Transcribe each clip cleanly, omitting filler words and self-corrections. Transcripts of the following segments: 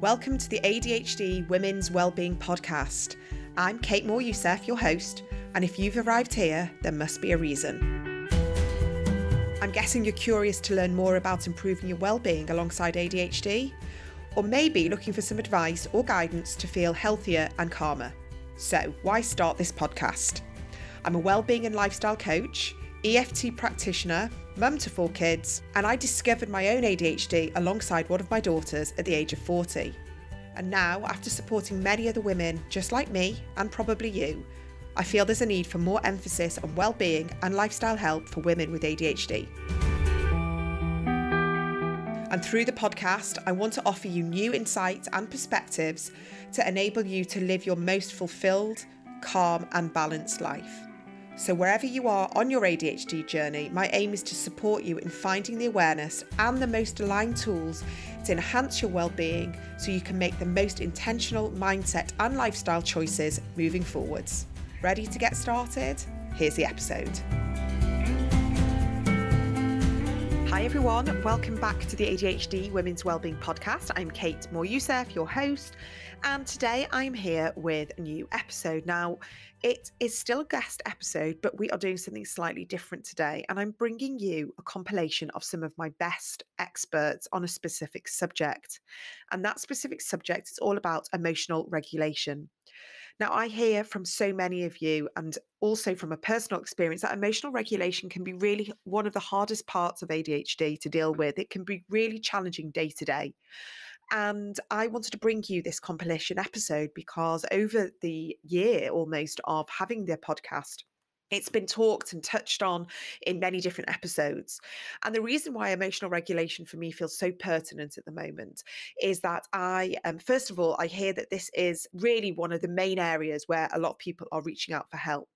Welcome to the ADHD Women's Wellbeing Podcast. I'm Kate Moore-Youssef, your host, and if you've arrived here, there must be a reason. I'm guessing you're curious to learn more about improving your wellbeing alongside ADHD, or maybe looking for some advice or guidance to feel healthier and calmer. So, why start this podcast? I'm a wellbeing and lifestyle coach, EFT practitioner, mum to 4 kids, and I discovered my own ADHD alongside one of my daughters at the age of 40. And now, after supporting many other women just like me, and probably you, I feel there's a need for more emphasis on well-being and lifestyle help for women with ADHD. And through the podcast, I want to offer you new insights and perspectives to enable you to live your most fulfilled, calm and balanced life. So wherever you are on your ADHD journey, my aim is to support you in finding the awareness and the most aligned tools to enhance your well-being so you can make the most intentional mindset and lifestyle choices moving forwards. Ready to get started? Here's the episode. Hi everyone, welcome back to the ADHD Women's Wellbeing Podcast. I'm Kate Moore-Youssef, your host, and today I'm here with a new episode. Now, it is still a guest episode, but we are doing something slightly different today, and I'm bringing you a compilation of some of my best experts on a specific subject. And that specific subject is all about emotional regulation. Now, I hear from so many of you, and also from a personal experience, that emotional regulation can be really one of the hardest parts of ADHD to deal with. It can be really challenging day to day. And I wanted to bring you this compilation episode because over the year almost of having the podcast, it's been talked and touched on in many different episodes. And the reason why emotional regulation for me feels so pertinent at the moment is that first of all, I hear that this is really one of the main areas where a lot of people are reaching out for help.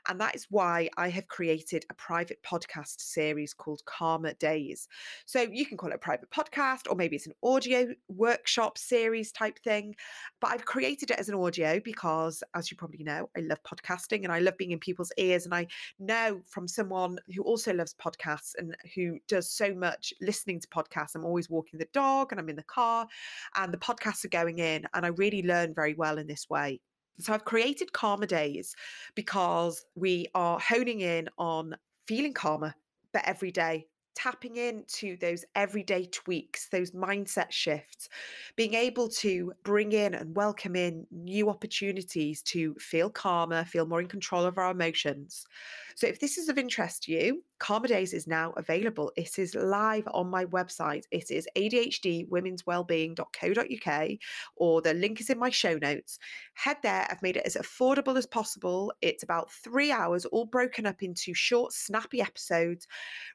And that is why I have created a private podcast series called Calmer Days. So you can call it a private podcast, or maybe it's an audio workshop series type thing. But I've created it as an audio because, as you probably know, I love podcasting and I love being in people's ears. And I know from someone who also loves podcasts and who does so much listening to podcasts, I'm always walking the dog and I'm in the car and the podcasts are going in, and I really learn very well in this way. So I've created Calmer Days because we are honing in on feeling calmer, but every day, tapping into those everyday tweaks, those mindset shifts, being able to bring in and welcome in new opportunities to feel calmer, feel more in control of our emotions. So if this is of interest to you, Calmer Days is now available. It is live on my website. It is adhdwomenswellbeing.co.uk, or the link is in my show notes. Head there. I've made it as affordable as possible. It's about 3 hours, all broken up into short, snappy episodes,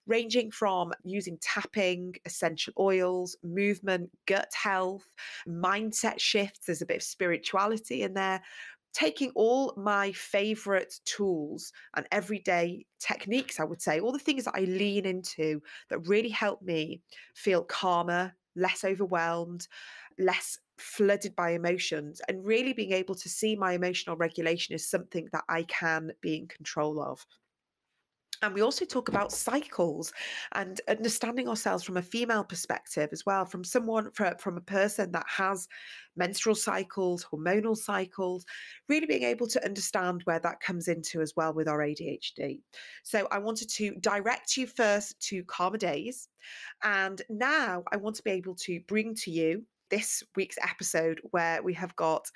ranging from using tapping, essential oils, movement, gut health, mindset shifts. There's a bit of spirituality in there. Taking all my favorite tools and everyday techniques, I would say, all the things that I lean into that really help me feel calmer, less overwhelmed, less flooded by emotions, and really being able to see my emotional regulation as something that I can be in control of. And we also talk about cycles and understanding ourselves from a female perspective as well, from a person that has menstrual cycles, hormonal cycles, really being able to understand where that comes into as well with our ADHD. So I wanted to direct you first to Calmer Days. And now I want to be able to bring to you this week's episode where we have got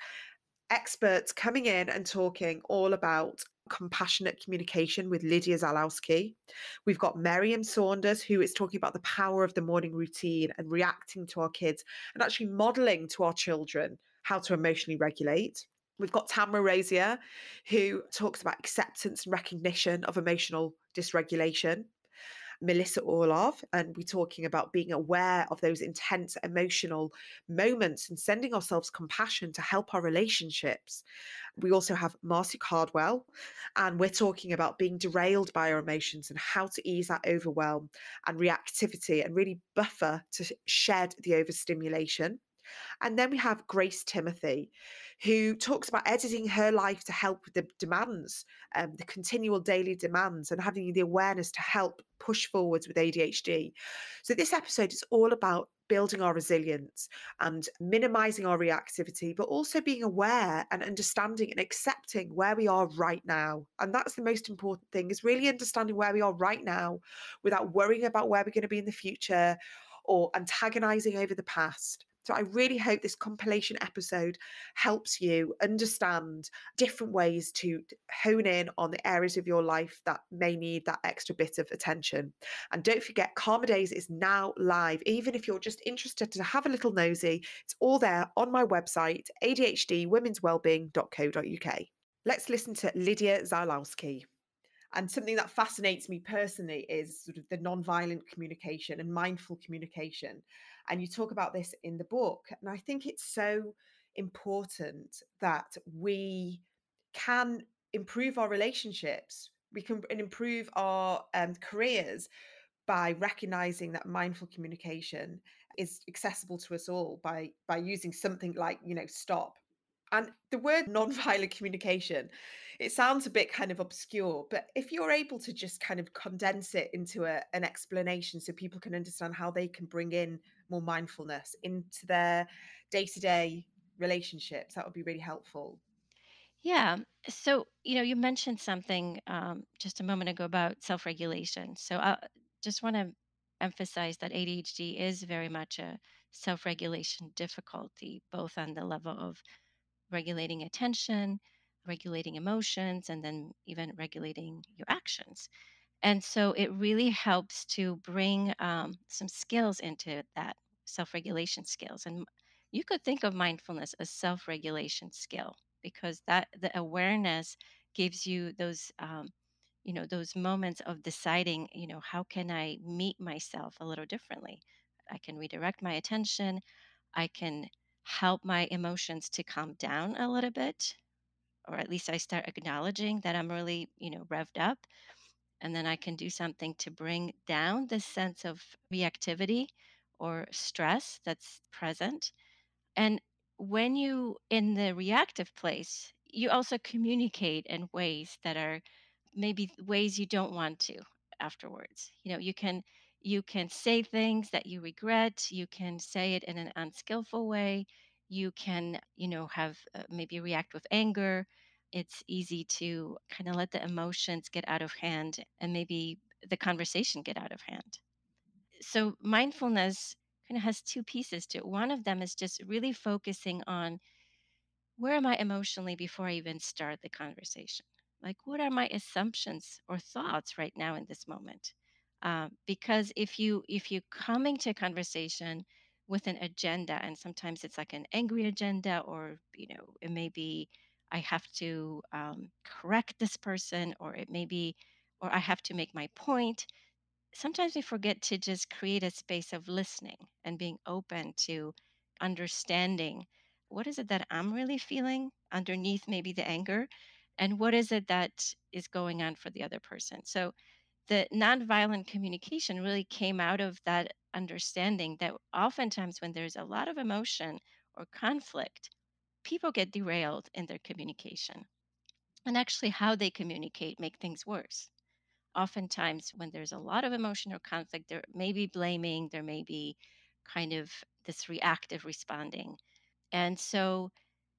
experts coming in and talking all about compassionate communication with Lidia Zylowska. We've got Merriam Saunders, who is talking about the power of the morning routine and reacting to our kids and actually modeling to our children how to emotionally regulate. We've got Tamra Rosier, who talks about acceptance and recognition of emotional dysregulation. Melissa Orlov, and we're talking about being aware of those intense emotional moments and sending ourselves compassion to help our relationships. We also have Marcy Cardwell, and we're talking about being derailed by our emotions and how to ease that overwhelm and reactivity and really buffer to shed the overstimulation. And then we have Grace Timothy, who talks about editing her life to help with the demands, the continual daily demands, and having the awareness to help push forwards with ADHD. So this episode is all about building our resilience and minimizing our reactivity, but also being aware and understanding and accepting where we are right now. And that's the most important thing, is really understanding where we are right now without worrying about where we're going to be in the future or antagonizing over the past. So I really hope this compilation episode helps you understand different ways to hone in on the areas of your life that may need that extra bit of attention. And don't forget, Karma Days is now live. Even if you're just interested to have a little nosy, it's all there on my website, adhdwomenswellbeing.co.uk. Let's listen to Lidia Zylowska. And something that fascinates me personally is sort of the non-violent communication and mindful communication. And you talk about this in the book. And I think it's so important that we can improve our relationships. We can improve our careers by recognizing that mindful communication is accessible to us all by using something like, stop. And the word non-violent communication, it sounds a bit kind of obscure, but if you're able to just kind of condense it into an explanation so people can understand how they can bring in more mindfulness into their day-to-day relationships, that would be really helpful. Yeah. So, you mentioned something just a moment ago about self regulation. So, I just want to emphasize that ADHD is very much a self regulation difficulty, both on the level of regulating attention, regulating emotions, and then even regulating your actions. And so it really helps to bring some skills into that, self regulation skills. And you could think of mindfulness as self regulation skill, because that the awareness gives you those those moments of deciding, how can I meet myself a little differently. I can redirect my attention. I can help my emotions to calm down a little bit, or at least I start acknowledging that I'm really, revved up, and then I can do something to bring down this sense of reactivity or stress that's present. And when you in the reactive place, you also communicate in ways that are maybe ways you don't want to afterwards. You can say things that you regret, you can say it in an unskillful way, you can, have maybe react with anger. It's easy to kind of let the emotions get out of hand and maybe the conversation get out of hand. So mindfulness kind of has two pieces to it. One of them is just really focusing on, where am I emotionally before I even start the conversation? Like, what are my assumptions or thoughts right now in this moment? Because if you coming to a conversation with an agenda, and sometimes it's like an angry agenda, or it may be, I have to correct this person, or it may be, or I have to make my point. Sometimes we forget to just create a space of listening and being open to understanding, what is it that I'm really feeling underneath maybe the anger, and what is it that is going on for the other person. So the nonviolent communication really came out of that understanding that oftentimes when there's a lot of emotion or conflict, people get derailed in their communication, and actually how they communicate make things worse. Oftentimes when there's a lot of emotion or conflict, there may be blaming, there may be kind of this reactive responding. And so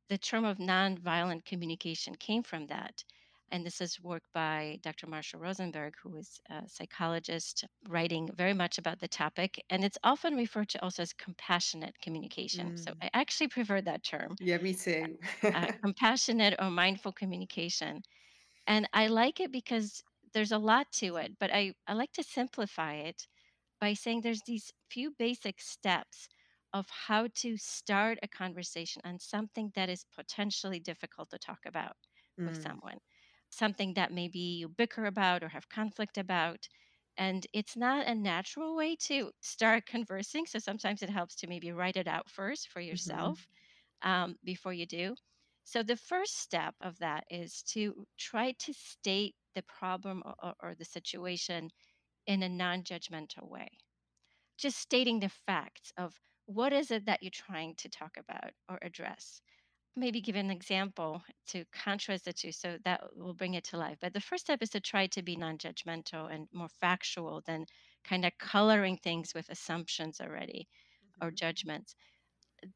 the term of nonviolent communication came from that. And this is work by Dr. Marshall Rosenberg, who is a psychologist writing very much about the topic. And it's often referred to also as compassionate communication. So Mm. I actually prefer that term, Yeah, me too. compassionate or mindful communication. And I like it because there's a lot to it, but I like to simplify it by saying there's these few basic steps of how to start a conversation on something that is potentially difficult to talk about with Mm. someone, something that maybe you bicker about or have conflict about. And it's not a natural way to start conversing. So sometimes it helps to maybe write it out first for Mhm. yourself before you do. So the first step of that is to try to state the problem, or the situation in a non-judgmental way. Just stating the facts of, what is it that you're trying to talk about or address. Maybe give an example to contrast the two, so that will bring it to life. But the first step is to try to be non-judgmental and more factual than kind of coloring things with assumptions already. or judgments.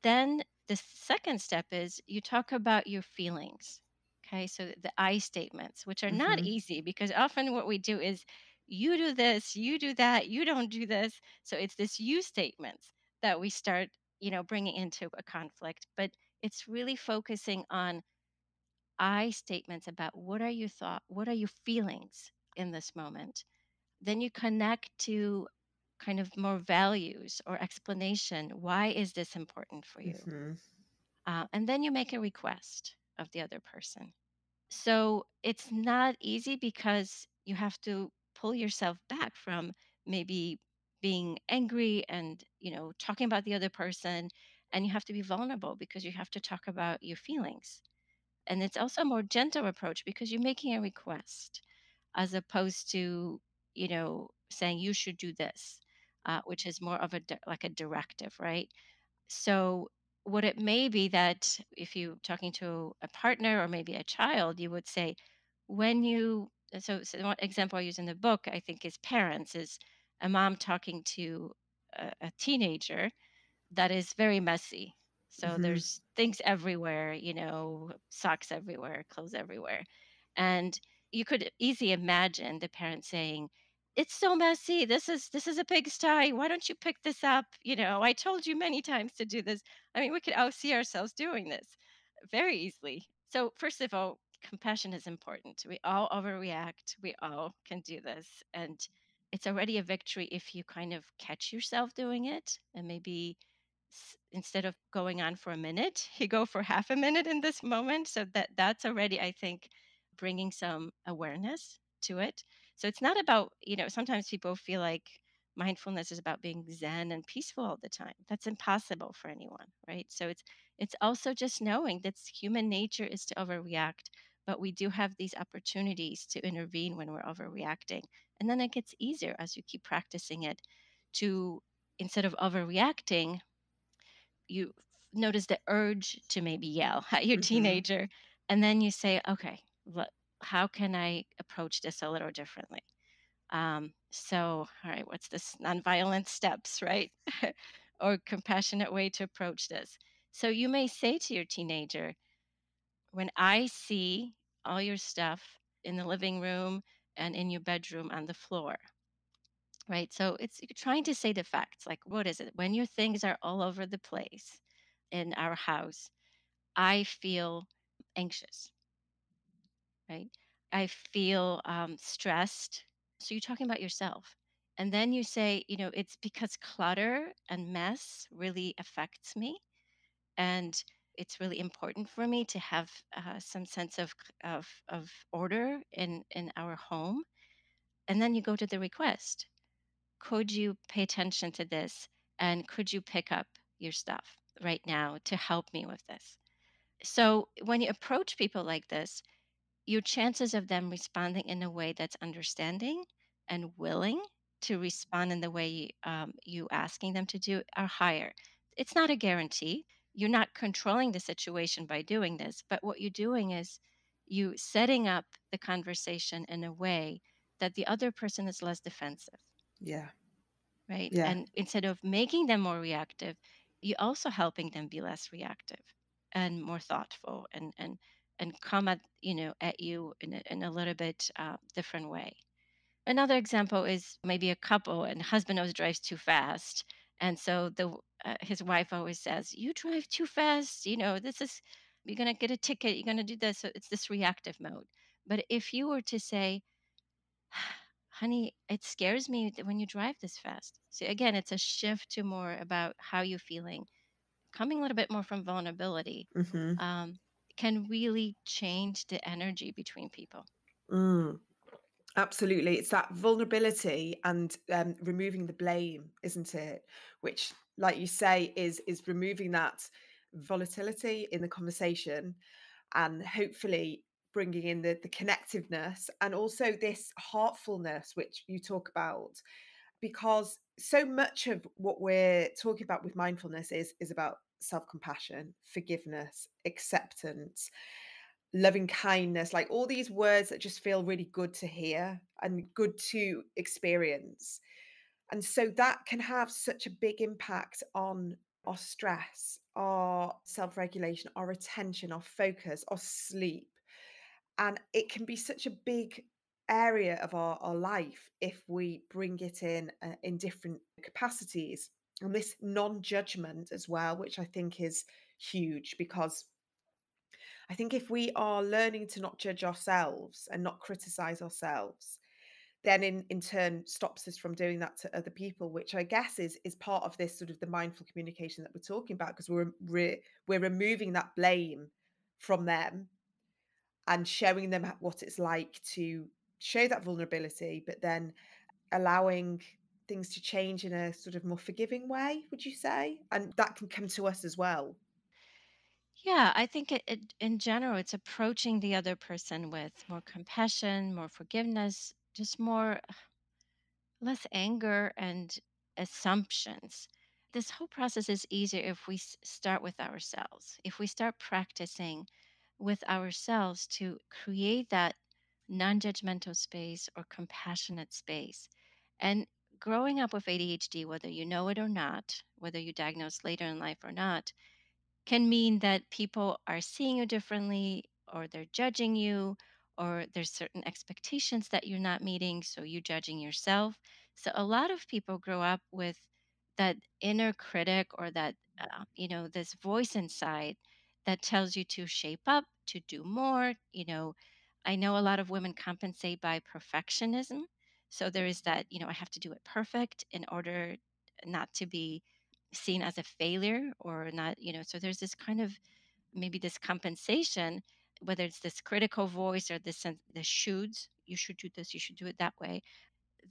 Then the second step is you talk about your feelings. Okay, so the I statements, which are not Mhm. easy because often what we do is you do this, you do that, you don't do this. So it's this you statements that we start, bringing into a conflict. But it's really focusing on I statements about what are your feelings in this moment. Then you connect to kind of more values or explanation. Why is this important for you? Mhm. And then you make a request of the other person. So it's not easy because you have to pull yourself back from maybe being angry and, talking about the other person. And you have to be vulnerable because you have to talk about your feelings. And it's also a more gentle approach because you're making a request as opposed to, saying you should do this, which is more of like a directive, right? So, would it may be that if you're talking to a partner or maybe a child, you would say, when you, so one example I use in the book, I think, is parents, is a mom talking to a teenager that is very messy. So Mhm. there's things everywhere, socks everywhere, clothes everywhere. And you could easily imagine the parent saying, "It's so messy. This is a pigsty. Why don't you pick this up? I told you many times to do this." I mean, we could all see ourselves doing this very easily. So first of all, compassion is important. We all overreact. We all can do this. And it's already a victory if you kind of catch yourself doing it and maybe instead of going on for a minute, you go for half a minute in this moment. So that's already, I think, bringing some awareness to it. So it's not about, sometimes people feel like mindfulness is about being zen and peaceful all the time. That's impossible for anyone, right? So it's also just knowing that human nature is to overreact, but we do have these opportunities to intervene when we're overreacting. And then it gets easier as you keep practicing it to, instead of overreacting, you notice the urge to maybe yell at your Mhm. teenager, and then you say, okay, how can I approach this a little differently? So, all right, what's this nonviolent steps, right? Or compassionate way to approach this? So you may say to your teenager, when I see all your stuff in the living room and in your bedroom on the floor, right? So it's you're trying to say the facts. Like, what is it? When your things are all over the place in our house, I feel anxious, right? I feel stressed. So you're talking about yourself. And then you say, it's because clutter and mess really affects me. And it's really important for me to have some sense of order in our home. And then you go to the request. Could you pay attention to this? And could you pick up your stuff right now to help me with this? So when you approach people like this, your chances of them responding in a way that's understanding and willing to respond in the way you asking them to do are higher. It's not a guarantee. You're not controlling the situation by doing this, but what you're doing is you setting up the conversation in a way that the other person is less defensive, Yeah. right? Yeah. And instead of making them more reactive, you're also helping them be less reactive and more thoughtful and come at you in a little bit different way. Another example is maybe a couple and husband always drives too fast, and so his wife always says, "You drive too fast. This is you're gonna get a ticket. You're gonna do this." So it's this reactive mode. But if you were to say, honey, it scares me that when you drive this fast. So again, it's a shift to more about how you're feeling, coming a little bit more from vulnerability, Mhm. um, can really change the energy between people. Mm. Absolutely. It's that vulnerability and removing the blame, isn't it? Which, like you say, is removing that volatility in the conversation and hopefully bringing in the connectiveness and also this heartfulness, which you talk about. Because so much of what we're talking about with mindfulness is about self-compassion, forgiveness, acceptance, loving kindness, like all these words that just feel really good to hear and good to experience. And so that can have such a big impact on our stress, our self regulation, our attention, our focus, our sleep. And it can be such a big area of our life if we bring it in different capacities. And this non judgment as well, which I think is huge, because I think if we are learning to not judge ourselves and not criticize ourselves, then in turn stops us from doing that to other people, which I guess is part of this sort of the mindful communication that we're talking about, because we're removing that blame from them and showing them what it's like to show that vulnerability, but then allowing things to change in a sort of more forgiving way, would you say? And that can come to us as well. Yeah, I think in general, it's approaching the other person with more compassion, more forgiveness, just more less anger and assumptions. This whole process is easier if we start with ourselves. If we start practicing with ourselves to create that non judgmental space or compassionate space. And growing up with ADHD, whether you know it or not, whether you diagnose later in life or not, can mean that people are seeing you differently or they're judging you or there's certain expectations that you're not meeting so you judging yourself. So a lot of people grow up with that inner critic or that this voice inside that tells you to shape up, to do more. I know a lot of women compensate by perfectionism. So there is that, I have to do it perfect in order not to be seen as a failure or not, so there's this kind of maybe this compensation, whether it's this critical voice or this sense, the shoulds, you should do this, you should do it that way,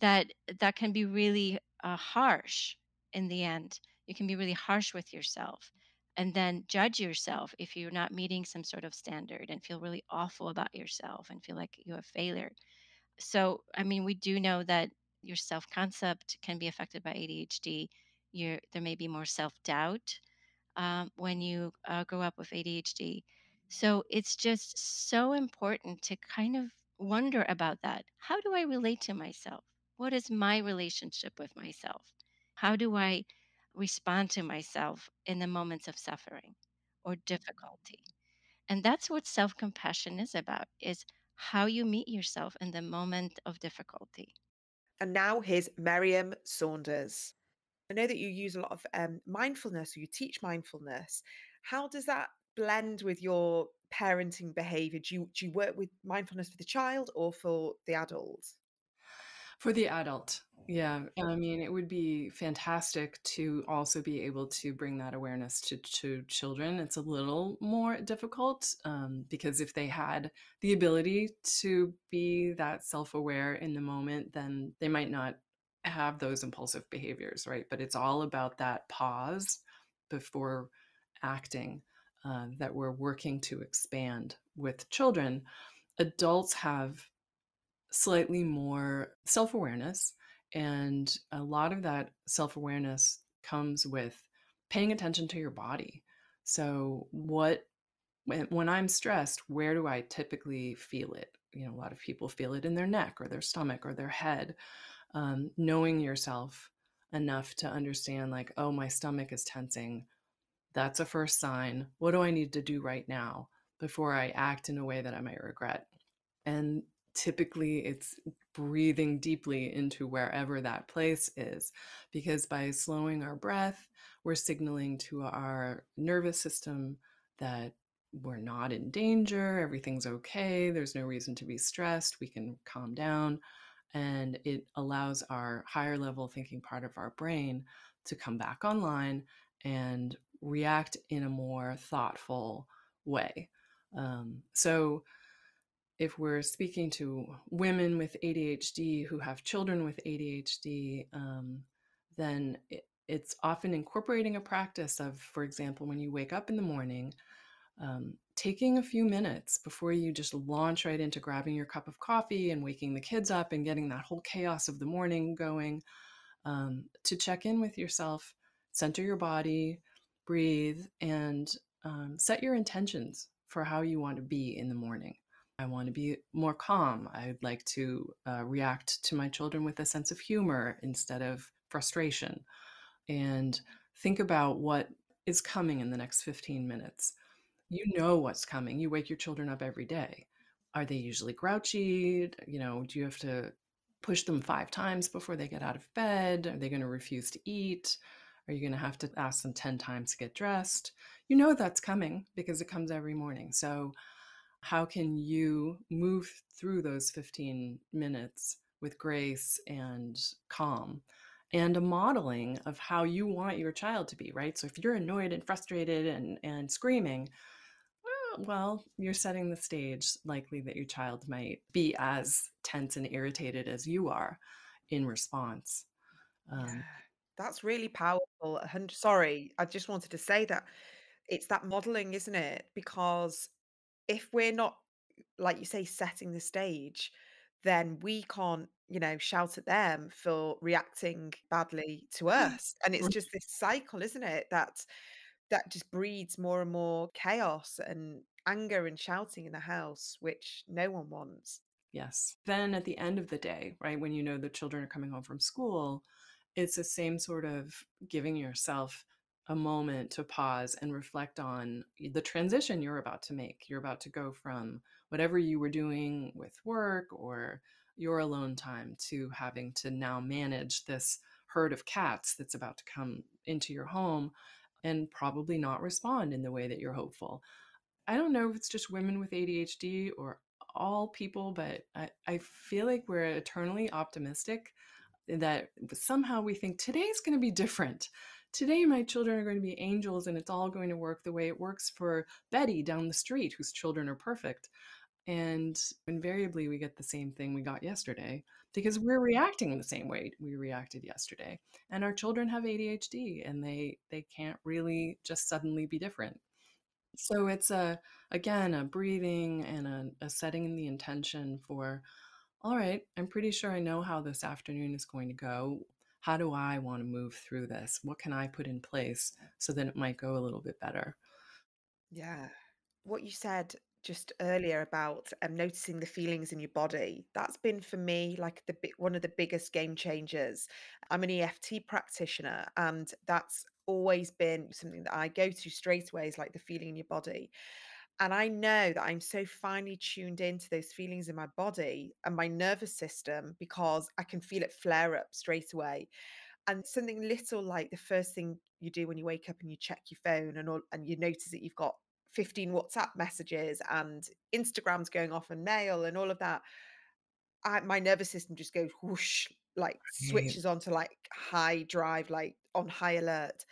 that that can be really harsh in the end. You can be really harsh with yourself and then judge yourself if you're not meeting some sort of standard and feel really awful about yourself and feel like you're a failure. So, I mean, we do know that your self concept can be affected by ADHD. There may be more self doubt when you grow up with ADHD. So, it's just so important to kind of wonder about that. How do I relate to myself? What is my relationship with myself? How do I respond to myself in the moments of suffering or difficulty? And that's what self-compassion is about, is how you meet yourself in the moment of difficulty. And now here's Merriam Saunders. I know that you use a lot of mindfulness, or you teach mindfulness. How does that blend with your parenting behavior? Do you work with mindfulness for the child or for the adult? For the adult, yeah. I mean, it would be fantastic to also be able to bring that awareness to children. It's a little more difficult, because if they had the ability to be that self-aware in the moment, then they might not have those impulsive behaviors, right? But it's all about that pause before acting, that we're working to expand with children. Adults have slightly more self-awareness, and a lot of that self-awareness comes with paying attention to your body. So when I'm stressed, where do I typically feel it? A lot of people feel it in their neck or their stomach or their head. Knowing yourself enough to understand, like, oh, my stomach is tensing. That's a first sign. What do I need to do right now before I act in a way that I might regret? And typically it's breathing deeply into wherever that place is, because by slowing our breath, we're signaling to our nervous system that we're not in danger, everything's okay, there's no reason to be stressed, we can calm down. And it allows our higher level thinking part of our brain to come back online and react in a more thoughtful way. So if we're speaking to women with ADHD who have children with ADHD, then it's often incorporating a practice of, for example, when you wake up in the morning, taking a few minutes before you just launch right into grabbing your cup of coffee and waking the kids up and getting that whole chaos of the morning going, to check in with yourself, center your body, breathe, and set your intentions for how you want to be in the morning. I want to be more calm. I'd like to react to my children with a sense of humor instead of frustration, and think about what is coming in the next 15 minutes. You know what's coming. You wake your children up every day. Are they usually grouchy? Do you have to push them 5 times before they get out of bed? Are they gonna refuse to eat? Are you gonna have to ask them 10 times to get dressed? You know that's coming because it comes every morning. So how can you move through those 15 minutes with grace and calm and a modeling of how you want your child to be, right? So if you're annoyed and frustrated and screaming, well, you're setting the stage likely that your child might be as tense and irritated as you are in response. Yeah, Um, that's really powerful. Sorry, I just wanted to say that it's that modeling, isn't it? Because if we're not, like you say, setting the stage, then we can't, shout at them for reacting badly to us. And it's just this cycle, isn't it? That just breeds more and more chaos and anger and shouting in the house, which no one wants. Yes. Then at the end of the day, right, when you know the children are coming home from school, it's the same sort of giving yourself a moment to pause and reflect on the transition you're about to make. You're about to go from whatever you were doing with work or your alone time to having to now manage this herd of cats that's about to come into your home and probably not respond in the way that you're hopeful. I don't know if it's just women with ADHD or all people, but I feel like we're eternally optimistic that somehow we think today's going to be different. Today, my children are going to be angels and it's all going to work the way it works for Betty down the street, whose children are perfect. And invariably, we get the same thing we got yesterday because we're reacting the same way we reacted yesterday. And our children have ADHD and they can't really just suddenly be different. So it's again, a breathing and a setting the intention for, all right, I'm pretty sure I know how this afternoon is going to go. How do I want to move through this? What can I put in place so that it might go a little bit better? Yeah. What you said just earlier about noticing the feelings in your body, that's been for me like one of the biggest game changers. I'm an EFT practitioner, and that's always been something that I go to straight away is like the feeling in your body. And I know that I'm so finely tuned into those feelings in my body and my nervous system because I can feel it flare up straight away. And something little like the first thing you do when you wake up and you check your phone and you notice that you've got 15 WhatsApp messages and Instagram's going off and mail and all of that. My nervous system just goes whoosh, like Right. switches onto like high drive, like on high alert.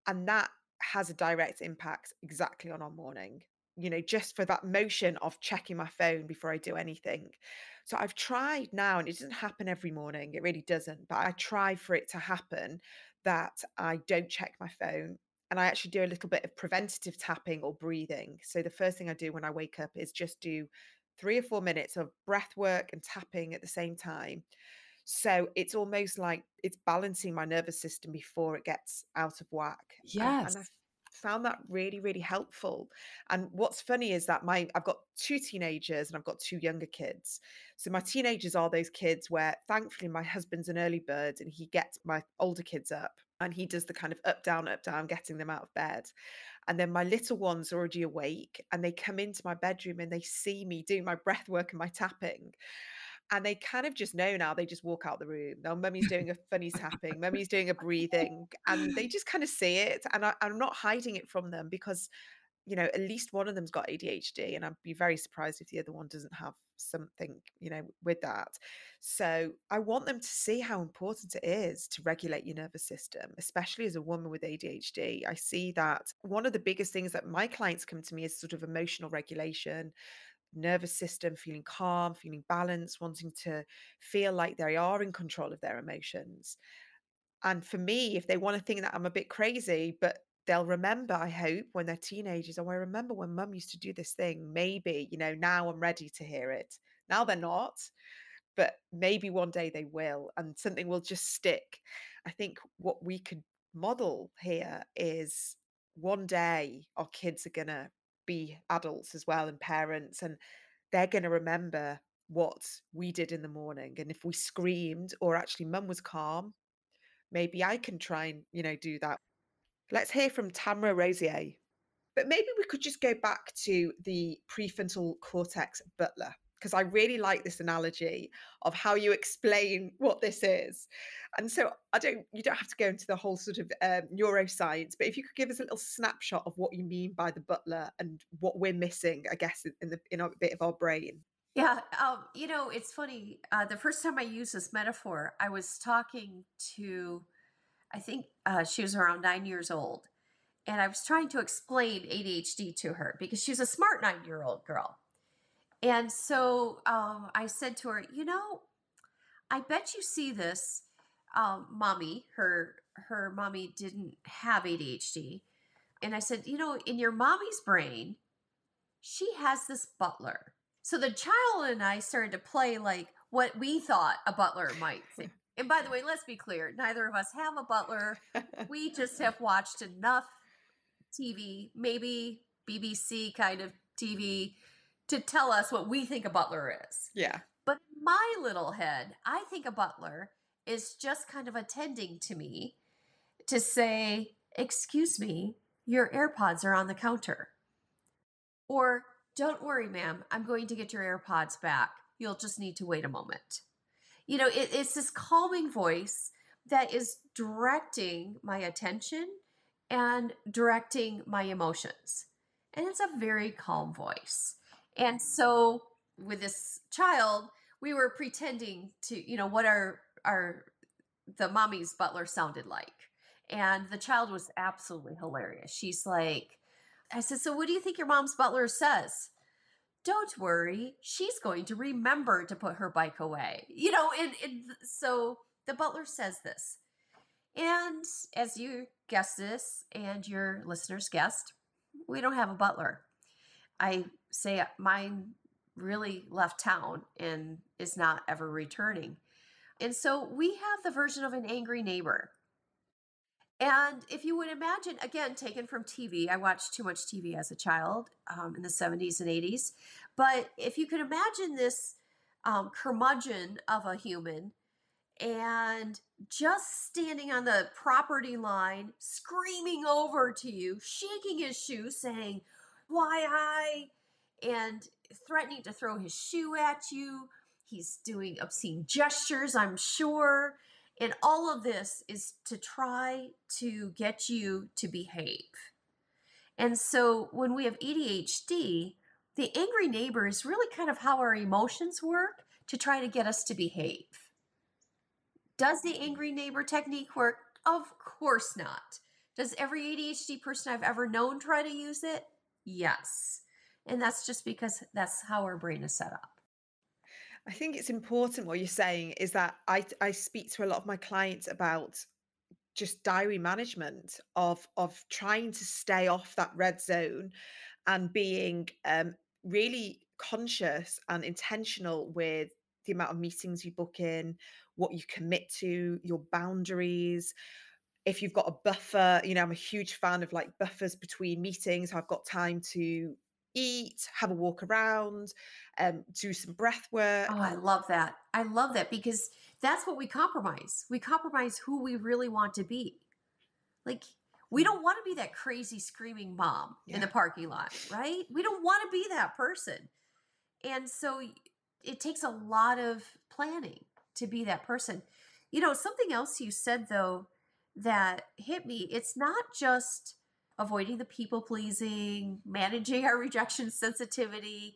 And that has a direct impact exactly on our morning, just for that motion of checking my phone before I do anything. So I've tried now, and it doesn't happen every morning, it really doesn't, but I try for it to happen that I don't check my phone. And I actually do a little bit of preventative tapping or breathing. So the first thing I do when I wake up is just do 3 or 4 minutes of breath work and tapping at the same time. So it's almost like it's balancing my nervous system before it gets out of whack. And Yes. I've found that really, really helpful. And what's funny is that I've got two teenagers and I've got two younger kids. So my teenagers are those kids where thankfully my husband's an early bird and he gets my older kids up and he does the kind of up, down, getting them out of bed. And then my little one's already awake and they come into my bedroom and they see me doing my breath work and my tapping. And they kind of just know now, they just walk out the room. Now, mummy's doing a funny tapping, mummy's doing a breathing, and they just kind of see it. And I'm not hiding it from them because, at least one of them's got ADHD, and I'd be very surprised if the other one doesn't have something, with that. So I want them to see how important it is to regulate your nervous system, especially as a woman with ADHD. I see that one of the biggest things that my clients come to me is sort of emotional regulation, nervous system, feeling calm, feeling balanced, wanting to feel like they are in control of their emotions. And for me, if they want to think that I'm a bit crazy, but they'll remember, I hope, when they're teenagers, oh, I remember when mum used to do this thing. Maybe, now I'm ready to hear it. Now they're not, but maybe one day they will, and something will just stick. I think what we could model here is one day our kids are going to be adults as well and parents, and they're going to remember what we did in the morning. And if we screamed or actually mum was calm, maybe I can try and, do that. Let's hear from Tamara Rosier. But maybe we could just go back to the prefrontal cortex butler, because I really like this analogy of how you explain what this is. And so you don't have to go into the whole sort of neuroscience, but if you could give us a little snapshot of what you mean by the butler and what we're missing, I guess, in a bit of our brain. Yeah, it's funny. The first time I used this metaphor, I was talking to, I think she was around 9 years old, and I was trying to explain ADHD to her because she's a smart 9-year-old girl. And so I said to her, I bet you see this, mommy. Her mommy didn't have ADHD, and I said, in your mommy's brain, she has this butler. So the child and I started to play like what we thought a butler might think. And by the way, let's be clear, neither of us have a butler. We just have watched enough TV, maybe BBC kind of TV, to tell us what we think a butler is. Yeah. But in my little head, I think a butler is just kind of attending to me to say, excuse me, your AirPods are on the counter. Or, don't worry, ma'am, I'm going to get your AirPods back. You'll just need to wait a moment. It's this calming voice that is directing my attention and directing my emotions. And it's a very calm voice. And so with this child, we were pretending to, what the mommy's butler sounded like. And the child was absolutely hilarious. She's like, I said, so what do you think your mom's butler says? Don't worry, she's going to remember to put her bike away. And so the butler says this. And as you guessed this, and your listeners guessed, we don't have a butler. I say mine really left town and is not ever returning. And so we have the version of an angry neighbor. And if you would imagine, again, taken from TV, I watched too much TV as a child in the 70s and 80s. But if you could imagine this curmudgeon of a human and just standing on the property line, screaming over to you, shaking his shoe, saying, why I, and threatening to throw his shoe at you. He's doing obscene gestures, I'm sure. And all of this is to try to get you to behave. And so when we have ADHD, the angry neighbor is really kind of how our emotions work to try to get us to behave. Does the angry neighbor technique work? Of course not. Does every ADHD person I've ever known try to use it? Yes. And that's just because that's how our brain is set up. I think it's important what you're saying is that I speak to a lot of my clients about just diary management of trying to stay off that red zone and being really conscious and intentional with the amount of meetings you book in, what you commit to, your boundaries. If you've got a buffer, I'm a huge fan of like buffers between meetings. I've got time to eat, have a walk around, do some breath work. Oh, I love that. I love that because that's what we compromise. We compromise who we really want to be. Like, we don't want to be that crazy screaming mom in the parking lot, right? We don't want to be that person. And so it takes a lot of planning to be that person. Something else you said, though, that hit me, it's not just avoiding the people pleasing, managing our rejection sensitivity,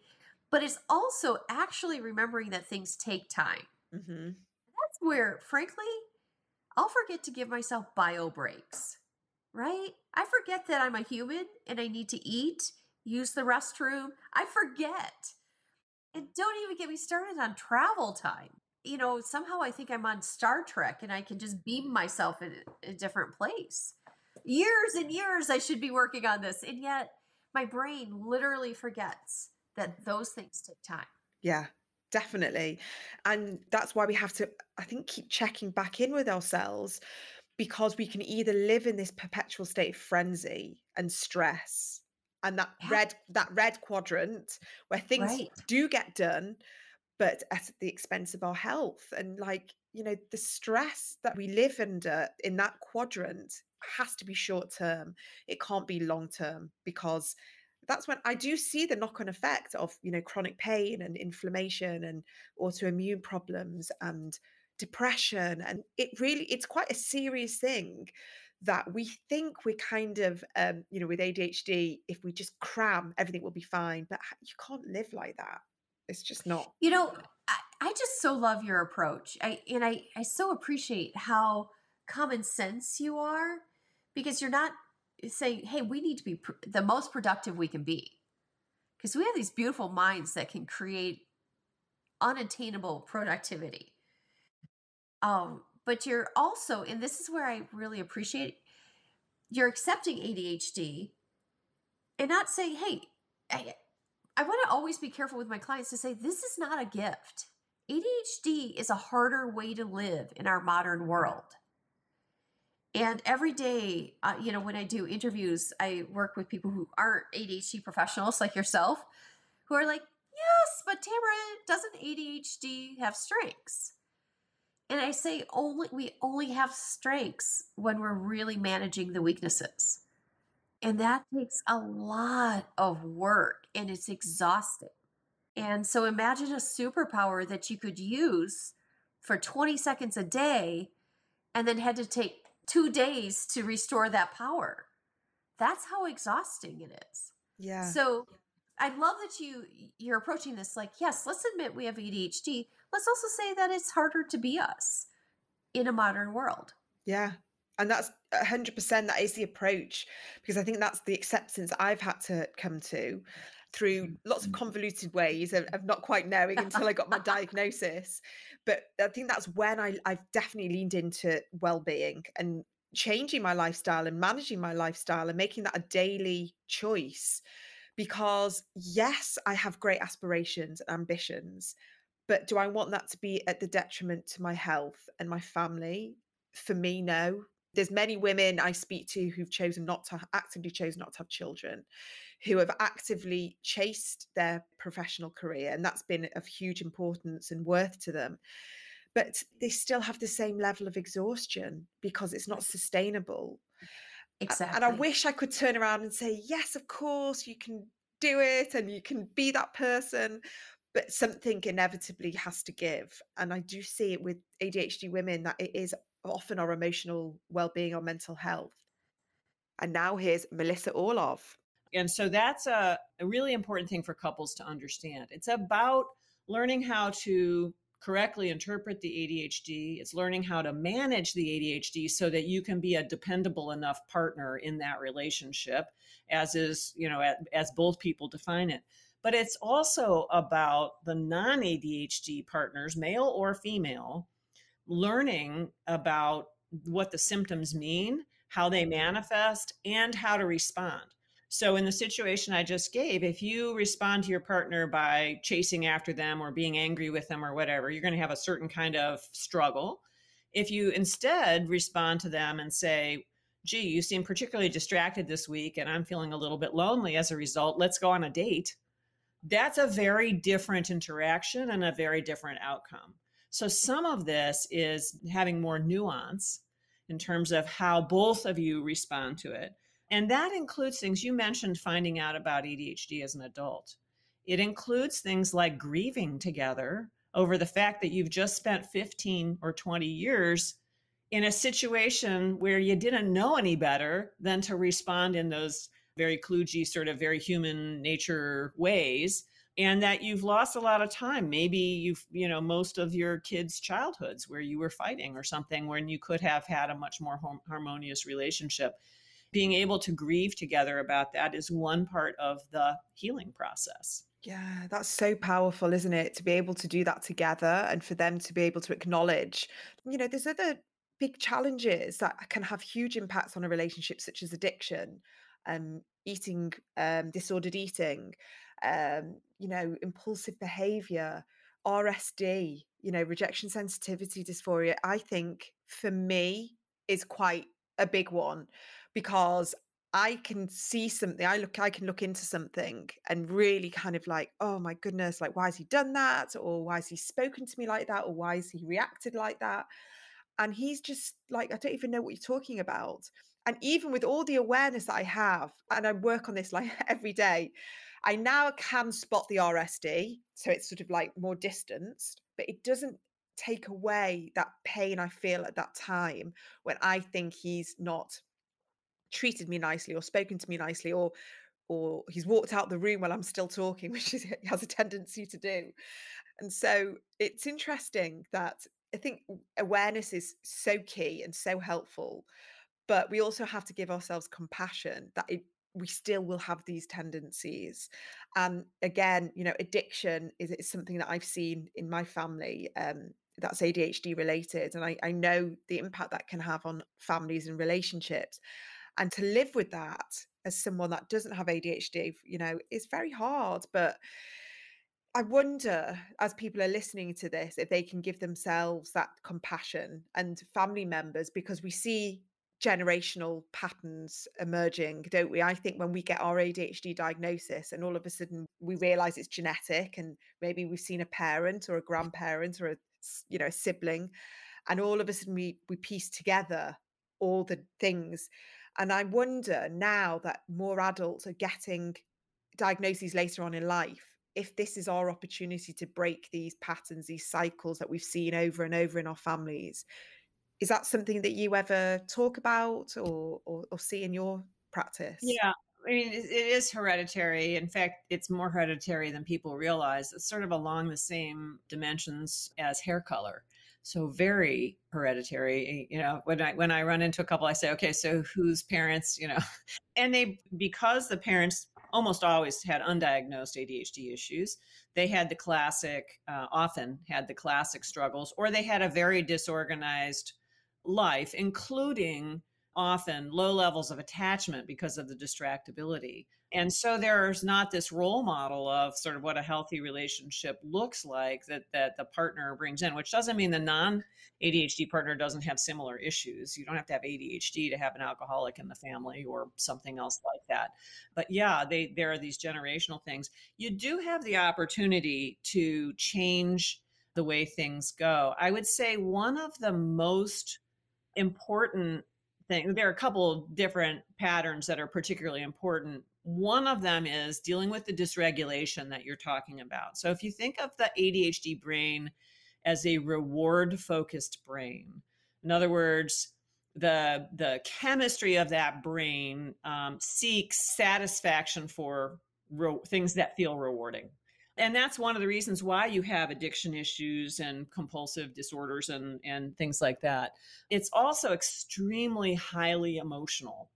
but it's also actually remembering that things take time. Mm-hmm. That's where, frankly, I'll forget to give myself bio breaks, right? I forget that I'm a human and I need to eat, use the restroom. I forget. And don't even get me started on travel time. Somehow I think I'm on Star Trek and I can just beam myself in a different place. Years and years I should be working on this. And yet my brain literally forgets that those things take time. Yeah, definitely. And that's why we have to, I think, keep checking back in with ourselves, because we can either live in this perpetual state of frenzy and stress and that red quadrant where things Right. do get done, but at the expense of our health. And like, the stress that we live under in that quadrant has to be short term. It can't be long term, because that's when I do see the knock-on effect of, chronic pain and inflammation and autoimmune problems and depression. And it's quite a serious thing that we think we're kind of, with ADHD, if we just cram, everything will be fine. But you can't live like that. It's just not. You know, I just so love your approach. I so appreciate how common sense you are, because you're not saying, hey, we need to be the most productive we can be. Because we have these beautiful minds that can create unattainable productivity. But you're also, and this is where I really appreciate, you're accepting ADHD and not saying, hey, I want to always be careful with my clients to say, this is not a gift. ADHD is a harder way to live in our modern world. And every day, when I do interviews, I work with people who aren't ADHD professionals like yourself, who are like, yes, but Tamara, doesn't ADHD have strengths? And I say, we only have strengths when we're really managing the weaknesses. And that takes a lot of work, and it's exhausting. And so imagine a superpower that you could use for 20 seconds a day and then had to take 2 days to restore that power. That's how exhausting it is. Yeah. So I love that you're approaching this like, yes, let's admit we have ADHD. Let's also say that it's harder to be us in a modern world. Yeah. And that's 100%, that is the approach, because I think that's the acceptance I've had to come to through lots of convoluted ways of not quite knowing until I got my diagnosis. But I think that's when I've definitely leaned into well-being and changing my lifestyle and managing my lifestyle and making that a daily choice. Because yes, I have great aspirations and ambitions, but do I want that to be at the detriment to my health and my family? For me, no. There's many women I speak to who've actively chosen not to have children, who have actively chased their professional career, and that's been of huge importance and worth to them. But they still have the same level of exhaustion because it's not sustainable. Exactly. And I wish I could turn around and say, yes, of course, you can do it and you can be that person. But something inevitably has to give. And I do see it with ADHD women that it is often our emotional well-being or mental health. And now here's Melissa Orlov. And so that's a really important thing for couples to understand. It's about learning how to correctly interpret the ADHD. It's learning how to manage the ADHD so that you can be a dependable enough partner in that relationship, as is, as both people define it. But it's also about the non-ADHD partners, male or female, learning about what the symptoms mean, how they manifest, and how to respond. So in the situation I just gave, if you respond to your partner by chasing after them or being angry with them or whatever, you're going to have a certain kind of struggle. If you instead respond to them and say, gee, you seem particularly distracted this week and I'm feeling a little bit lonely as a result, let's go on a date. That's a very different interaction and a very different outcome. So some of this is having more nuance in terms of how both of you respond to it. And that includes things you mentioned, finding out about ADHD as an adult. It includes things like grieving together over the fact that you've just spent 15 or 20 years in a situation where you didn't know any better than to respond in those very kludgy, sort of very human nature ways, and that you've lost a lot of time. Maybe most of your kids' childhoods where you were fighting or something when you could have had a much more harmonious relationship. Being able to grieve together about that is one part of the healing process. Yeah, that's so powerful, isn't it? To be able to do that together and for them to be able to acknowledge, there's other big challenges that can have huge impacts on a relationship, such as addiction, eating, disordered eating, impulsive behavior, RSD, rejection sensitivity dysphoria. I think for me is quite a big one, because I can see something, I can look into something and really kind of like, oh my goodness, like, why has he done that? Or why has he spoken to me like that? Or why has he reacted like that? And he's just like, I don't even know what you're talking about. And even with all the awareness that I have, and I work on this like every day, I now can spot the RSD. So it's sort of like more distanced, but it doesn't take away that pain I feel at that time when I think he's not treated me nicely or spoken to me nicely, or he's walked out the room while I'm still talking, which is, he has a tendency to do. And so it's interesting that I think awareness is so key and so helpful, but we also have to give ourselves compassion that we still will have these tendencies. And again, addiction is something that I've seen in my family. That's ADHD related. And I know the impact that can have on families and relationships. And to live with that as someone that doesn't have ADHD, is very hard. But I wonder, as people are listening to this, if they can give themselves that compassion and family members, because we see generational patterns emerging, don't we? I think when we get our ADHD diagnosis and all of a sudden we realize it's genetic, and maybe we've seen a parent or a grandparent or a sibling, and all of a sudden we piece together all the things. And I wonder now that more adults are getting diagnoses later on in life, if this is our opportunity to break these patterns, these cycles that we've seen over and over in our families. Is that something that you ever talk about or see in your practice? Yeah. I mean, it is hereditary. In fact, it's more hereditary than people realize. It's sort of along the same dimensions as hair color. So very hereditary. When I run into a couple, I say, okay, so whose parents, and because the parents almost always had undiagnosed ADHD issues, they had the classic, often had the classic struggles, or they had a very disorganized life, including often low levels of attachment because of the distractibility. And so there's not this role model of sort of what a healthy relationship looks like that the partner brings in, which doesn't mean the non-ADHD partner doesn't have similar issues. You don't have to have ADHD to have an alcoholic in the family or something else like that. But yeah, there are these generational things. You do have the opportunity to change the way things go. I would say one of the most important thing, there are a couple of different patterns that are particularly important. One of them is dealing with the dysregulation that you're talking about. So if you think of the ADHD brain as a reward focused brain, in other words, the chemistry of that brain seeks satisfaction for things that feel rewarding. And that's one of the reasons why you have addiction issues and compulsive disorders and things like that. It's also extremely highly emotional.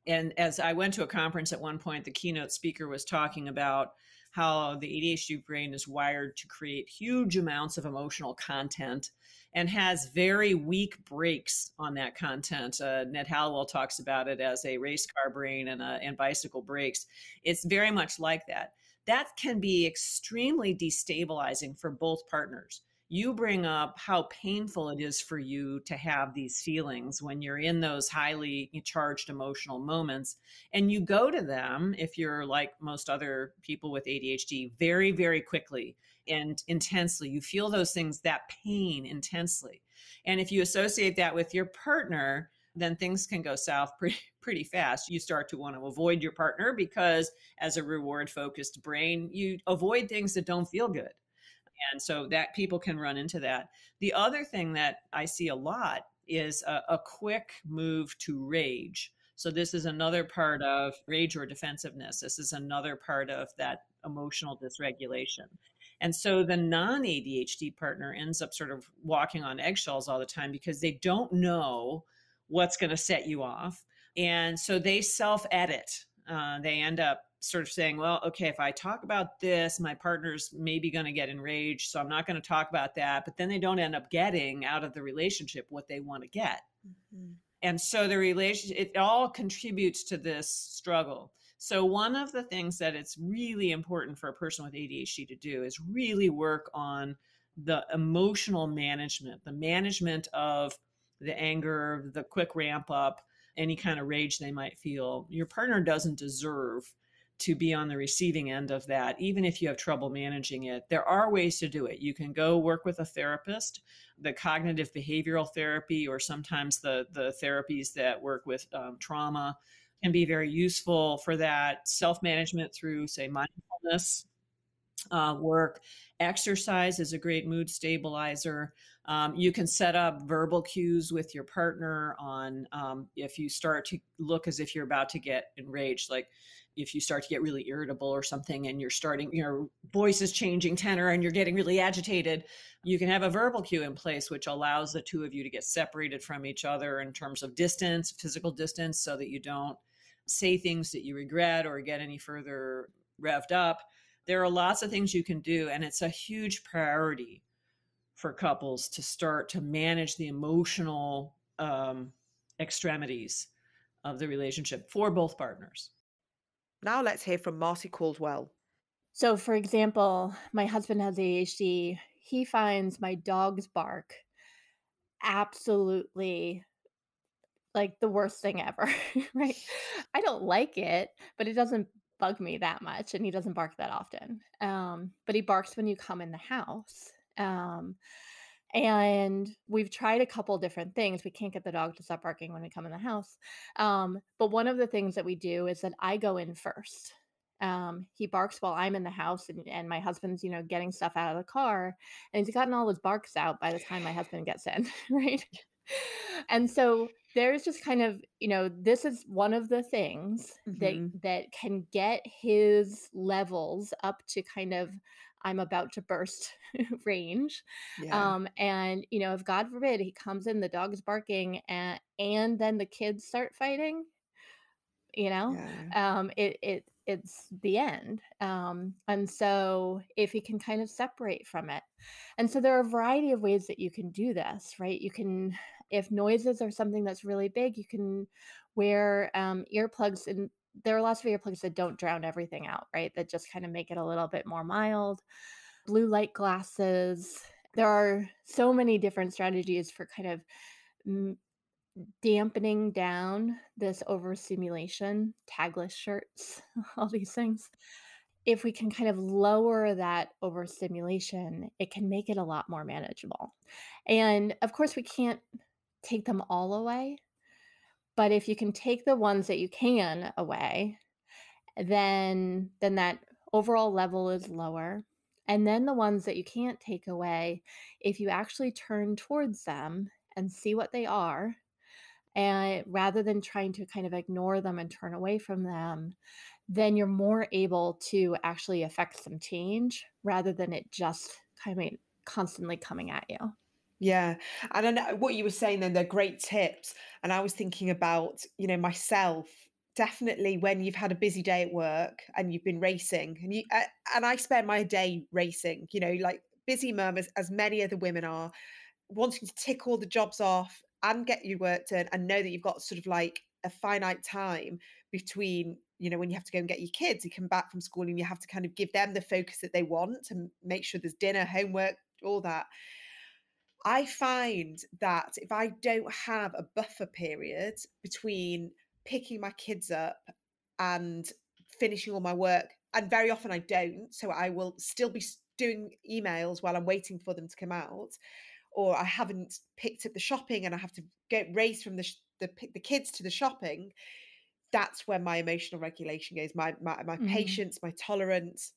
And as I went to a conference at one point, the keynote speaker was talking about how the ADHD brain is wired to create huge amounts of emotional content and has very weak brakes on that content. Ned Hallowell talks about it as a race car brain and bicycle brakes. It's very much like that. That can be extremely destabilizing for both partners. You bring up how painful it is for you to have these feelings when you're in those highly charged emotional moments. And you go to them, if you're like most other people with ADHD, very, very quickly and intensely. You feel those things, that pain intensely. And if you associate that with your partner, then things can go south pretty fast. You start to want to avoid your partner because as a reward focused brain, you avoid things that don't feel good. And so that people can run into that. The other thing that I see a lot is a quick move to rage. So this is another part of rage or defensiveness. This is another part of that emotional dysregulation. And so the non-ADHD partner ends up sort of walking on eggshells all the time because they don't know what's going to set you off. And so they self-edit. They end up sort of saying, well, okay, if I talk about this, my partner's maybe going to get enraged, so I'm not going to talk about that. But then they don't end up getting out of the relationship what they want to get. Mm-hmm. And so the relationship, it all contributes to this struggle. So one of the things that it's really important for a person with ADHD to do is really work on the emotional management, the management of the anger, the quick ramp up, any kind of rage they might feel, your partner doesn't deserve to be on the receiving end of that, even if you have trouble managing it. There are ways to do it. You can go work with a therapist, the cognitive behavioral therapy, or sometimes the therapies that work with trauma can be very useful for that. Self-management through, say, mindfulness work. Exercise is a great mood stabilizer. You can set up verbal cues with your partner on if you start to look as if you're about to get enraged, like if you start to get really irritable or something and you're starting, your voice is changing tenor and you're getting really agitated, you can have a verbal cue in place, which allows the two of you to get separated from each other in terms of distance, physical distance, so that you don't say things that you regret or get any further revved up. There are lots of things you can do, and it's a huge priority for couples to start to manage the emotional extremities of the relationship for both partners. Now let's hear from Marty Caldwell. So, for example, my husband has ADHD. He finds my dog's bark absolutely like the worst thing ever, right? I don't like it, but it doesn't bug me that much, and he doesn't bark that often. But he barks when you come in the house. And we've tried a couple different things. We can't get the dog to stop barking when we come in the house. But one of the things that we do is that I go in first. He barks while I'm in the house, and my husband's, getting stuff out of the car, and he's gotten all his barks out by the time my husband gets in, right? And so there's just kind of, this is one of the things that can get his levels up to kind of I'm about to burst range. Yeah. And if God forbid he comes in, the dog is barking, and then the kids start fighting, Yeah. It's the end. And so if you can kind of separate from it. And so there are a variety of ways that you can do this, right? You can, if noises are something that's really big, you can wear earplugs, and there are lots of earplugs that don't drown everything out, right? That just kind of make it a little bit more mild. Blue light glasses. There are so many different strategies for kind of dampening down this overstimulation, tagless shirts, all these things. If we can kind of lower that overstimulation, it can make it a lot more manageable. And of course, we can't take them all away, but if you can take the ones that you can away, then that overall level is lower. And then the ones that you can't take away, if you actually turn towards them and see what they are, and rather than trying to kind of ignore them and turn away from them, then you're more able to actually affect some change rather than it just kind of constantly coming at you. Yeah. And I know what you were saying then, they're great tips. And I was thinking about, myself, definitely when you've had a busy day at work and you've been racing and I spend my day racing, like busy mum as many other women are, wanting to tick all the jobs off and get your work done and know that you've got sort of like a finite time between, when you have to go and get your kids, you come back from school and you have to kind of give them the focus that they want and make sure there's dinner, homework, all that. I find that if I don't have a buffer period between picking my kids up and finishing all my work, and very often I don't, so I will still be doing emails while I'm waiting for them to come out, or I haven't picked up the shopping and I have to race from the kids to the shopping. That's when my emotional regulation goes, my patience, my tolerance.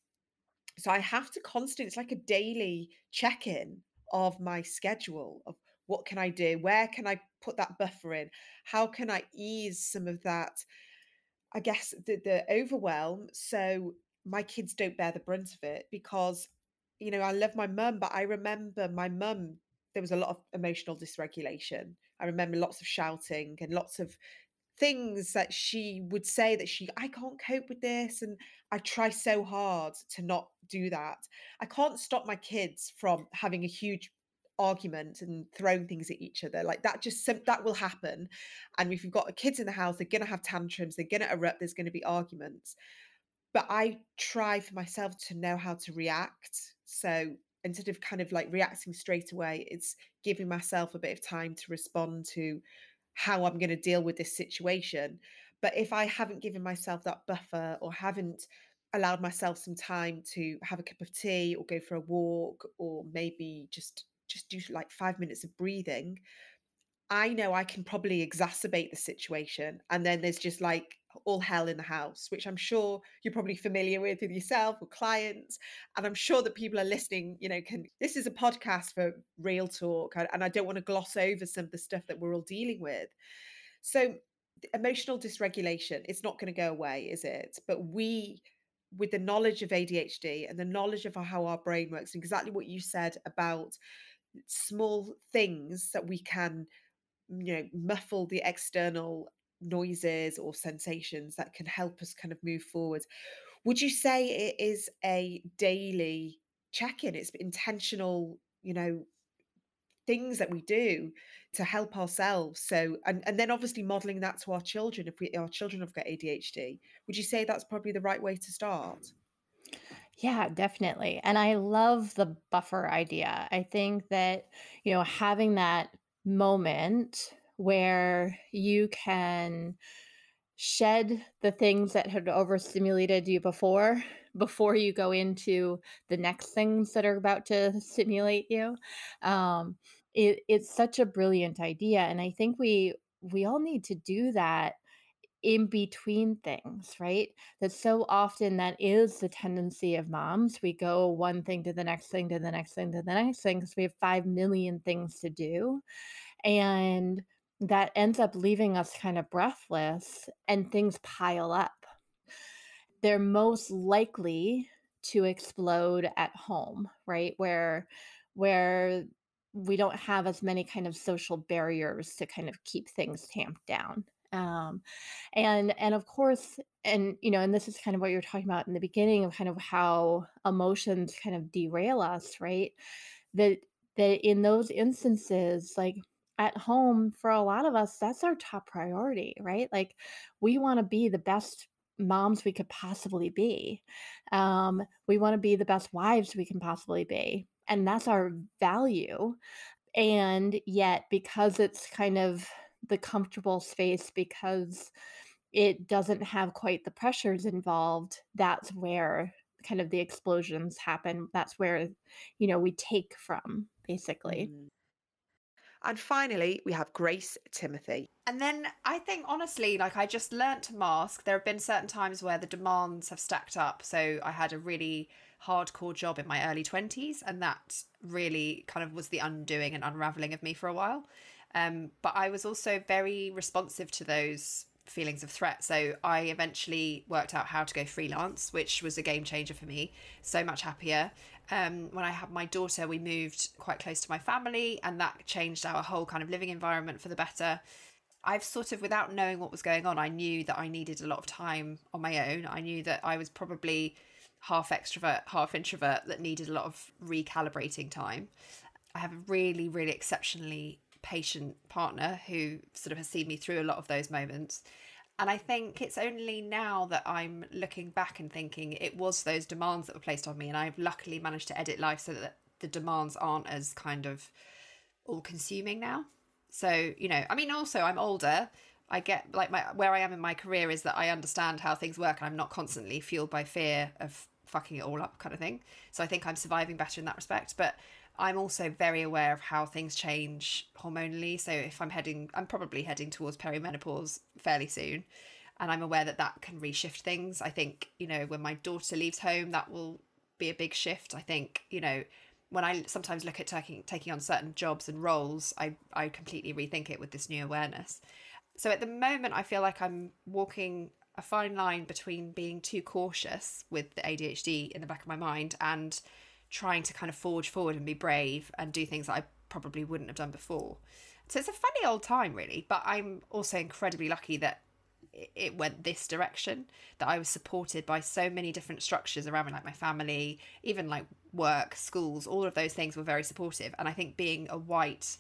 So I have to constantly, it's like a daily check-in of my schedule of what can I do? Where can I put that buffer in? How can I ease some of that, I guess, the overwhelm, so my kids don't bear the brunt of it? Because, I love my mum, but I remember my mum, there was a lot of emotional dysregulation. I remember lots of shouting and lots of things that she would say that I can't cope with this, and I try so hard to not do that. I can't stop my kids from having a huge argument and throwing things at each other, like that that will happen. And if you've got kids in the house, they're going to have tantrums, they're going to erupt, there's going to be arguments. But I try for myself to know how to react. So instead of kind of like reacting straight away, it's giving myself a bit of time to respond to how I'm going to deal with this situation. But if I haven't given myself that buffer, or haven't allowed myself some time to have a cup of tea or go for a walk, or maybe just do like 5 minutes of breathing, I know I can probably exacerbate the situation. And then there's just like all hell in the house, which I'm sure you're probably familiar with yourself or clients. And I'm sure that people are listening, this is a podcast for real talk. And I don't want to gloss over some of the stuff that we're all dealing with. So emotional dysregulation, it's not going to go away, is it? But with the knowledge of ADHD and the knowledge of how our brain works, and exactly what you said about small things that we can muffle the external noises or sensations that can help us kind of move forward. Would you say it is a daily check-in? It's intentional, things that we do to help ourselves. So, and then obviously modeling that to our children. If our children have got ADHD, would you say that's probably the right way to start? Yeah, definitely. And I love the buffer idea. I think that, having that moment where you can shed the things that had overstimulated you before you go into the next things that are about to stimulate you. Um, it's such a brilliant idea. And I think we all need to do that in between things, right? That so often that is the tendency of moms. We go one thing to the next thing to the next thing to the next thing because we have 5 million things to do. And that ends up leaving us kind of breathless and things pile up. They're most likely to explode at home, right? Where we don't have as many kind of social barriers to kind of keep things tamped down. Um, and of course, and this is kind of what you're talking about in the beginning of kind of how emotions kind of derail us, right? That that in those instances, like at home, for a lot of us, that's our top priority, right? Like we want to be the best moms we could possibly be. We want to be the best wives we can possibly be. And that's our value. And yet, because it's kind of the comfortable space, because it doesn't have quite the pressures involved, that's where kind of the explosions happen. That's where, we take from, basically. Mm. And finally, we have Grace Timothy. And then I think, honestly, like I just learnt to mask. There have been certain times where the demands have stacked up. So I had a really hardcore job in my early 20s, and that really kind of was the undoing and unraveling of me for a while. But I was also very responsive to those feelings of threat. So I eventually worked out how to go freelance, which was a game changer for me. So much happier. When I had my daughter, we moved quite close to my family, and that changed our whole kind of living environment for the better. I've sort of, without knowing what was going on, I knew that I needed a lot of time on my own. I knew that I was probably half extrovert, half introvert, that needed a lot of recalibrating time. I have a really, really exceptionally patient partner who sort of has seen me through a lot of those moments. And I think it's only now that I'm looking back and thinking it was those demands that were placed on me. And I've luckily managed to edit life so that the demands aren't as kind of all consuming now. So, I mean, also I'm older. I get like where I am in my career is that I understand how things work, and I'm not constantly fueled by fear of fucking it all up kind of thing. So I think I'm surviving better in that respect. But I'm also very aware of how things change hormonally. So if I'm probably heading towards perimenopause fairly soon. And I'm aware that that can reshift things. I think, when my daughter leaves home, that will be a big shift. I think, when I sometimes look at taking on certain jobs and roles, I completely rethink it with this new awareness. So at the moment, I feel like I'm walking a fine line between being too cautious with the ADHD in the back of my mind and trying to kind of forge forward and be brave and do things that I probably wouldn't have done before. So it's a funny old time, really, but I'm also incredibly lucky that it went this direction, that I was supported by so many different structures around me, like my family, even like work, schools, all of those things were very supportive. And I think being a white,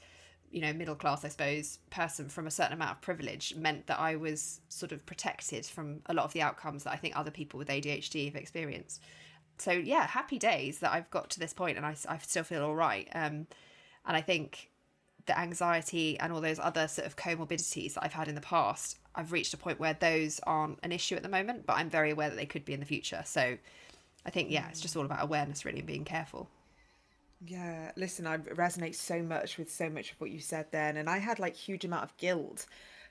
middle class, I suppose, person from a certain amount of privilege meant that I was sort of protected from a lot of the outcomes that I think other people with ADHD have experienced. So yeah, happy days that I've got to this point and I still feel all right. And I think the anxiety and all those other sort of comorbidities that I've had in the past, I've reached a point where those aren't an issue at the moment, but I'm very aware that they could be in the future. So I think, yeah, it's just all about awareness really and being careful. Yeah, listen, I resonate so much with so much of what you said then. And I had like huge amount of guilt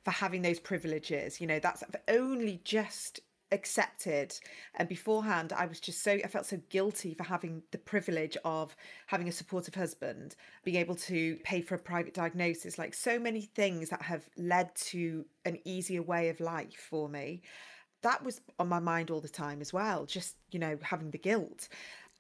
for having those privileges. You know, that's only just accepted. And beforehand, I felt so guilty for having the privilege of having a supportive husband, being able to pay for a private diagnosis, like so many things that have led to an easier way of life for me. That was on my mind all the time as well, just, you know, having the guilt.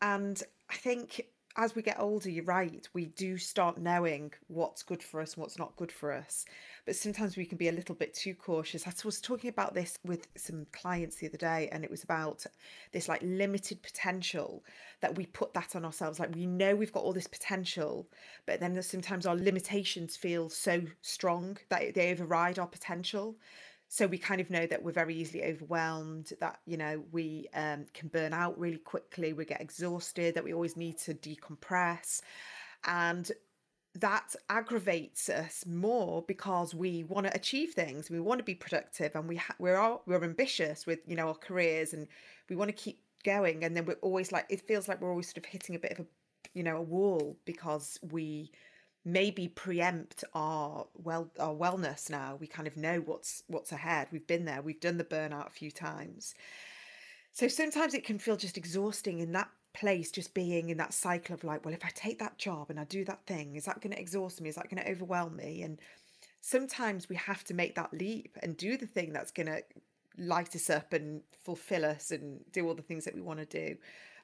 And I think as we get older, you're right, we do start knowing what's good for us and what's not good for us. But sometimes we can be a little bit too cautious. I was talking about this with some clients the other day, and it was about this like limited potential that we put that on ourselves. Like we know we've got all this potential, but then sometimes our limitations feel so strong that they override our potential. So we kind of know that we're very easily overwhelmed, that, you know, we can burn out really quickly, we get exhausted, that we always need to decompress. And that aggravates us more because we want to achieve things, we want to be productive, and we're ambitious with, you know, our careers, and we want to keep going. And then we're always like, it feels like we're always sort of hitting a bit of a, you know, a wall because we maybe preempt our wellness now. We kind of know what's ahead. We've been there. We've done the burnout a few times. So sometimes it can feel just exhausting in that place, just being in that cycle of like, well, if I take that job and I do that thing, is that going to exhaust me? Is that going to overwhelm me? And sometimes we have to make that leap and do the thing that's going to light us up and fulfill us and do all the things that we want to do.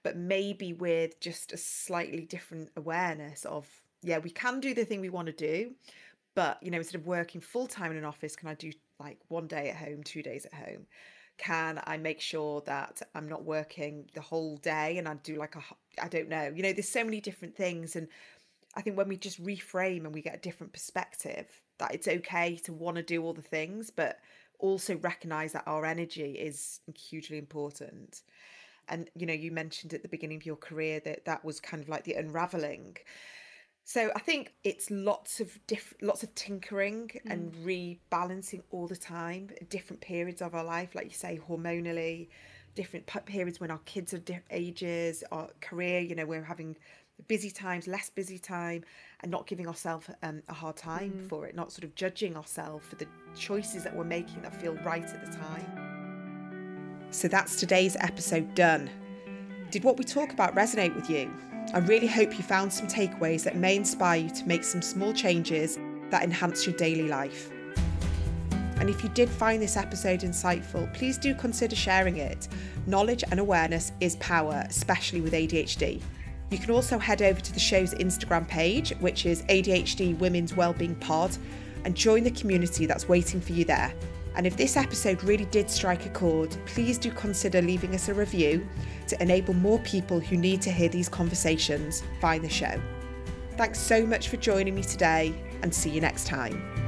But maybe with just a slightly different awareness of, yeah, we can do the thing we want to do, but, you know, instead of working full time in an office, can I do like 1 day at home, 2 days at home? Can I make sure that I'm not working the whole day and I do like I don't know, you know, there's so many different things. And I think when we just reframe and we get a different perspective, that it's okay to want to do all the things, but also recognize that our energy is hugely important. And, you know, you mentioned at the beginning of your career that was kind of like the unraveling. So I think it's lots of tinkering and rebalancing all the time, different periods of our life, like you say, hormonally, different periods when our kids are different ages, our career, you know, we're having busy times, less busy time, and not giving ourselves a hard time for it, not sort of judging ourselves for the choices that we're making that feel right at the time. So that's today's episode done. Did what we talk about resonate with you? I really hope you found some takeaways that may inspire you to make some small changes that enhance your daily life. And if you did find this episode insightful, please do consider sharing it. Knowledge and awareness is power, especially with ADHD. You can also head over to the show's Instagram page, which is ADHD Women's Wellbeing Pod, and join the community that's waiting for you there. And if this episode really did strike a chord, please do consider leaving us a review to enable more people who need to hear these conversations find the show. Thanks so much for joining me today, and see you next time.